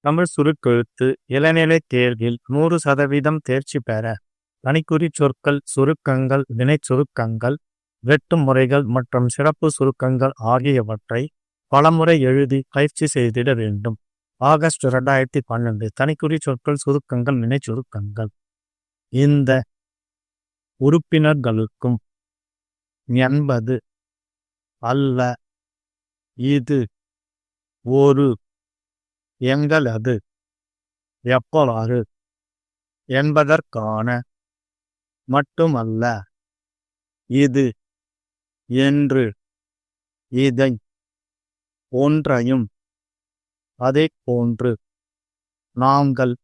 தமிழ் சுருக்கெழுத்து இளநிலை தேர்வில் 100% தேர்ச்சி பெற தனிக்குறி சொற்கள், சுருக்கங்கள், வினைச் சுருக்கங்கள், வெட்டு முறைகள் மற்றும் சிறப்பு சுருக்கங்கள் ஆகியவற்றை பலமுறை எழுதி பயிற்சி செய்திட வேண்டும். ஆகஸ்ட் 2012. தனிக்குறி சொற்கள், சுருக்கங்கள், வினைச் சுருக்கங்கள். இந்த உறுப்பினர்களுக்கும் என்பது, அல்ல, இது, ஒரு, எங்களது, எவ்வாறு என்பதற்கான, மட்டுமல்ல, இது, என்று, இதை, ஒன்றையும், அதைப் போன்று, நாங்கள்,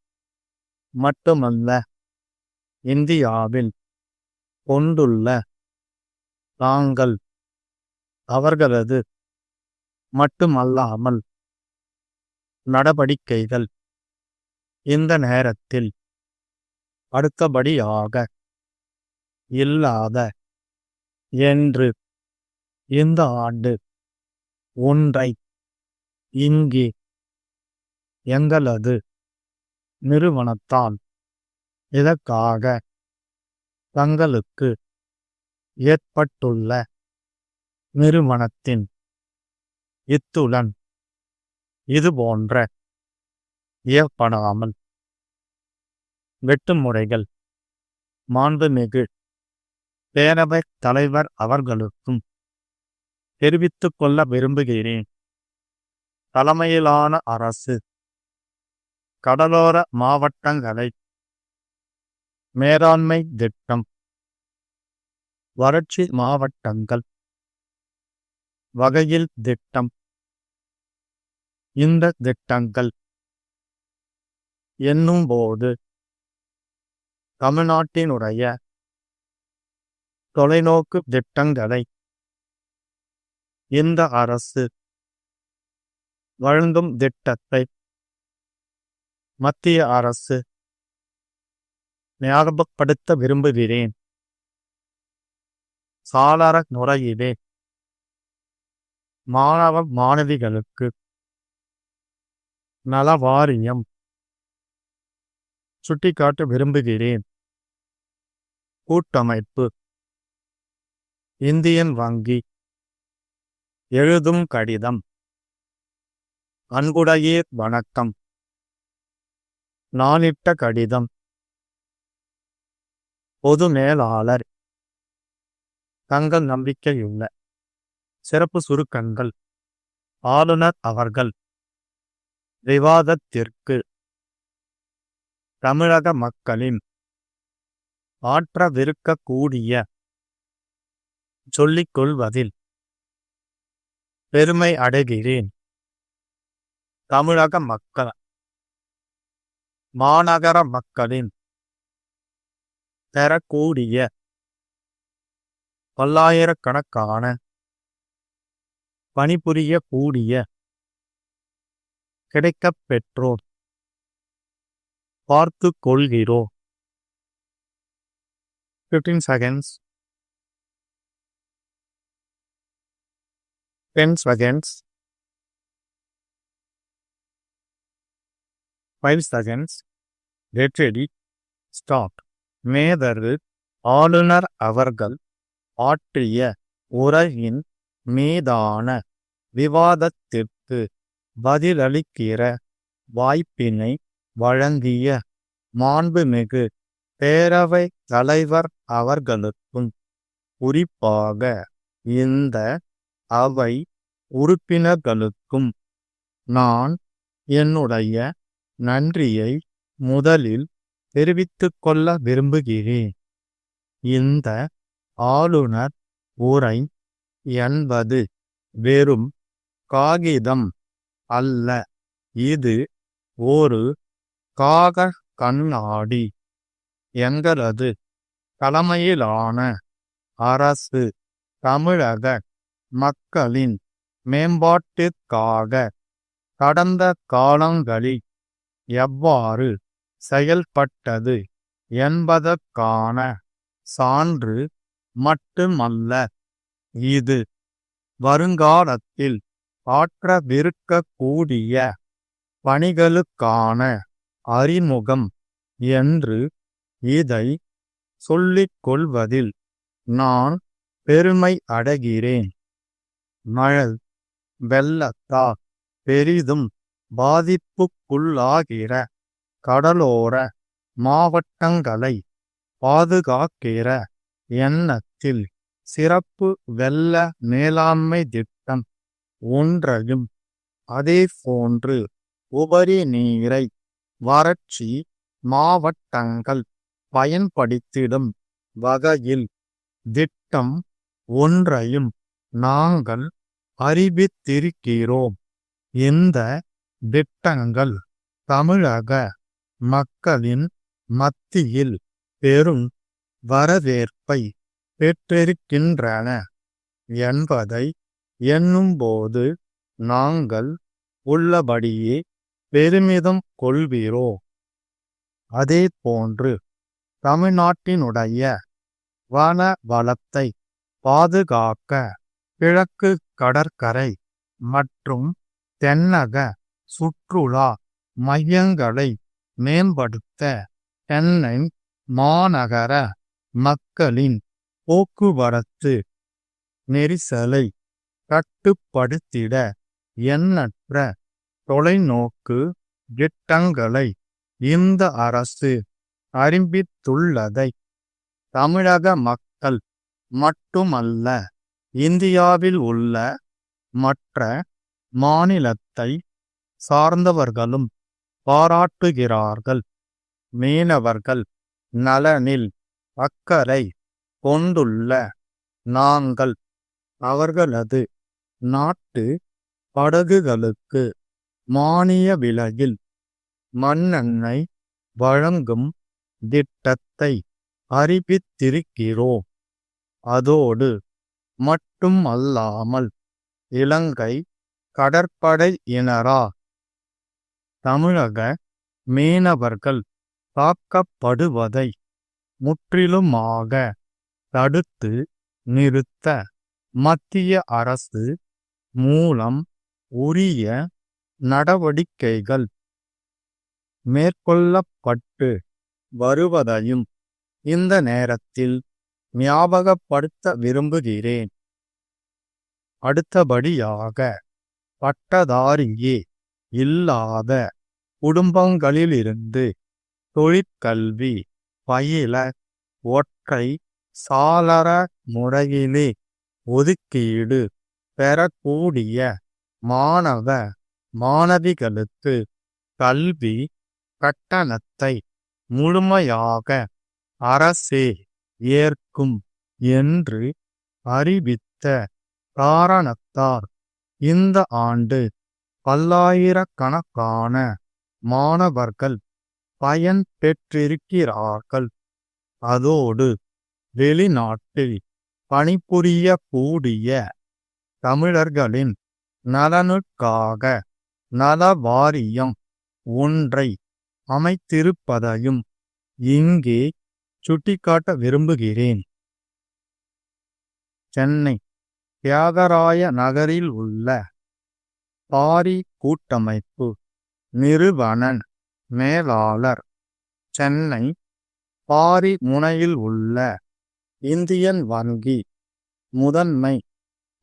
மட்டுமல்ல, இந்தியாவில் கொண்டுள்ள, நாங்கள், அவர்களது, மட்டுமல்லாமல், நடவடிக்கைகள், இந்த நேரத்தில், அடுத்தபடியாக, இல்லாத, என்று, இந்த ஆண்டு, ஒன்றை, இங்கே, எங்களது, நிறுவனத்தால், இதற்காக, தங்களுக்கு, ஏற்பட்டுள்ள, நிறுவனத்தின், இத்துடன், இதுபோன்ற, ஏற்படாமல். வெட்டு முறைகள். மாண்புமிகு பேரவைத் தலைவர் அவர்களுக்கும் தெரிவித்துக் கொள்ள விரும்புகிறேன். தலைமையிலான அரசு கடலோர மாவட்டங்களை மேலாண்மை திட்டம், வறட்சி மாவட்டங்கள் வகையில் திட்டம், இந்த திட்டங்கள் என்னும்போது தமிழ்நாட்டினுடைய தொலைநோக்கு திட்டங்களை இந்த அரசு வழங்கும் திட்டத்தை மத்திய அரசு ஞாபகப்படுத்த விரும்புகிறேன். சாளர முறையிலே மாணவ மாணவிகளுக்கு நலவாரியம் சுட்டிக்காட்ட விரும்புகிறேன். கூட்டமைப்பு, இந்தியன் வங்கி, எழுதும் கடிதம், அன்புடையீர் வணக்கம், நானிட்ட கடிதம், பொது மேலாளர், தங்கள் நம்பிக்கையுள்ள, சிறப்பு சுருக்கங்கள், ஆளுநர் அவர்கள், விவாதத்திற்கு, தமிழக மக்களின் ஆற்றவிருக்கக்கூடிய சொல்லிக் கொள்வதில் பெருமை அடைகிறேன். தமிழக மக்கள், மாநகர மக்களின் பெறக்கூடிய பல்லாயிரக்கணக்கான பணிபுரியக்கூடிய கிடைக்கப் பெற்றோர் பார்த்து கொள்கிறோம். 15 seconds, 10 seconds, 5 seconds, get ready, start. மேதரு ஆளுநர் அவர்கள் ஆற்றிய உரையின் மீதான விவாதத்திற்கு பதிலளிக்கிற வாய்ப்பினை வழங்கிய மாண்புமிகு பேரவை தலைவர் அவர்களுக்கும், குறிப்பாக இந்த அவை உறுப்பினர்களுக்கும் நான் என்னுடைய நன்றியை முதலில் தெரிவித்துக் கொள்ள விரும்புகிறேன். இந்த ஆளுநர் உரை என்பது வெறும் காகிதம் அல்ல, இது ஒரு காக கண்ணாடி. எங்களது தலைமையிலான அரசு தமிழக மக்களின் மேம்பாட்டிற்காக கடந்த காலங்களில் எவ்வாறு செயல்பட்டது என்பதற்கான சான்று மட்டுமல்ல, இது வருங்காலத்தில் ஆற்றவிருக்கக்கூடிய பணிகளுக்கான அறிமுகம் என்று இதை சொல்லிக் கொள்வதில் நான் பெருமை அடைகிறேன். மழை வெள்ளத்தால் பெரிதும் பாதிப்புக்குள்ளாகிற கடலோர மாவட்டங்களை பாதுகாக்கிற எண்ணத்தில் சிறப்பு வெள்ள மேலாண்மை திட்டம் ஒன்றையும் அதேபோன்று உபரி நீரை வறட்சி மாவட்டங்கள் பயன்படுத்திடும் வகையில் திட்டம் ஒன்றையும் நாங்கள் அறிவித்திருக்கிறோம். இந்த திட்டங்கள் தமிழக மக்களின் மத்தியில் பெரும் வரவேற்பை பெற்றிருக்கின்றன என்பதை எண்ணும்போது நாங்கள் உள்ளபடியே பெருமிதம் கொள்கிறோம். அதேபோன்று தமிழ்நாட்டினுடைய வன வளத்தை பாதுகாக்க கிழக்கு கடற்கரை மற்றும் தென்னக சுற்றுலா மையங்களை மேம்படுத்த சென்னை மாநகர மக்களின் போக்குவரத்து நெரிசலை கட்டுப்படுத்திட எண்ணற்ற தொலைநோக்கு திட்டங்களை இந்த அரசு அறிவித்துள்ளதை தமிழக மக்கள் மட்டுமல்ல, இந்தியாவில் உள்ள மற்ற மாநிலத்தை சார்ந்தவர்களும் பாராட்டுகிறார்கள். மீனவர்கள் நலனில் அக்கறை கொண்டுள்ள நாங்கள் அவர்களது நாட்டு படகுகளுக்கு மானிய விலையில் மண்ணெண்ணெய் வழங்கும் திட்டத்தை அறிவித்திருக்கிறோம். அதோடு மட்டுமல்லாமல் இலங்கை கடற்படையினரால் தமிழக மீனவர்கள் தாக்கப்படுவதை முற்றிலுமாக தடுத்து நிறுத்த மத்திய அரசு மூலம் உரிய நடவடிக்கைகள் மேற்கொள்ளப்பட்டு வருவதையும் இந்த நேரத்தில் ஞாபகப்படுத்த விரும்புகிறேன். அடுத்தபடியாக பட்டதாரியே இல்லாத குடும்பங்களிலிருந்து தொழிற்கல்வி பயில ஒற்றை சாளர முறையிலே ஒதுக்கீடு பெறக்கூடிய மாணவ மாணவிகளுக்கு கல்வி கட்டணத்தை முழுமையாக அரசே ஏற்கும் என்று அறிவித்த காரணத்தால் இந்த ஆண்டு பல்லாயிரக்கணக்கான மாணவர்கள் பயன் பெற்றிருக்கிறார்கள். அதோடு வெளிநாட்டில் பணிபுரியக்கூடிய தமிழர்களின் நலனுக்காக நல வாரியம் ஒன்றை அமைத்திருப்பதையும் இங்கே சுட்டிக்காட்ட விரும்புகிறேன். சென்னை தியாகராய நகரில் உள்ள பாரி கூட்டமைப்பு நிறுவன மேலாளர் சென்னை பாரி முனையில் உள்ள இந்தியன் வங்கி முதன்மை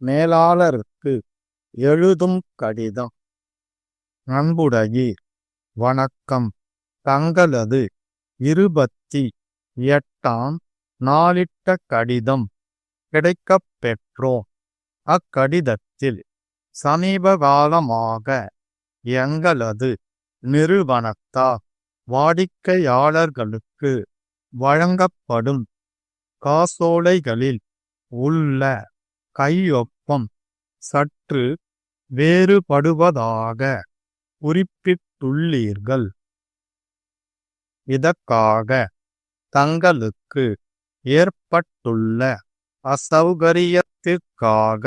மேலாளருக்கு எழுதும் கடிதம். அன்புடையீர், வணக்கம். தங்களது 28ஆம் நாளிட்ட கடிதம் கிடைக்கப் பெற்றோம். அக்கடிதத்தில் சமீப காலமாக எங்களது நிறுவனத்தால் வாடிக்கையாளர்களுக்கு வழங்கப்படும் காசோலைகளில் உள்ள கையொப்பம் சற்று வேறுபடுவதாக குறிப்பிட்டுள்ளீர்கள். இதற்காக தங்களுக்கு ஏற்பட்டுள்ள அசௌகரியத்திற்காக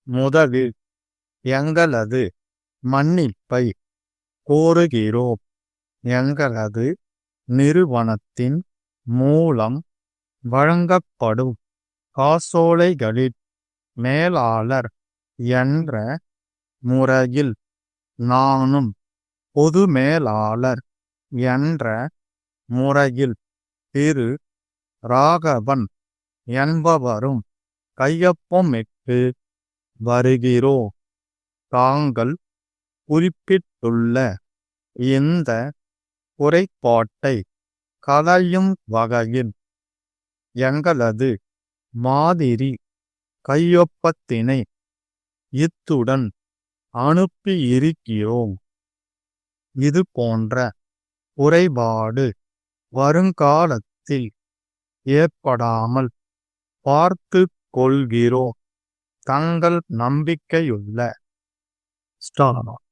முதலில் எங்களது மன்னிப்பை கோருகிறோம். எங்களது நிறுவனத்தின் மூலம் வழங்கப்படும் காசோலைகளில் மேலாளர் என்ற முறையில் நானும் பொது மேலாளர் என்ற முறையில் திரு ராகவன் என்பவரும் கையொப்பமிட்டு வருகிறோம். தாங்கள் குறிப்பிட்டுள்ள இந்த குறைபாட்டை களையும் வகையில் எங்களது மாதிரி கையொப்பத்தினை இத்துடன் அனுப்பியிருக்கிறோம். இது போன்ற குறைபாடு வருங்காலத்தில் ஏற்படாமல் பார்த்து கொள்கிறோம். தங்கள் நம்பிக்கையுள்ள ஸ்டார்.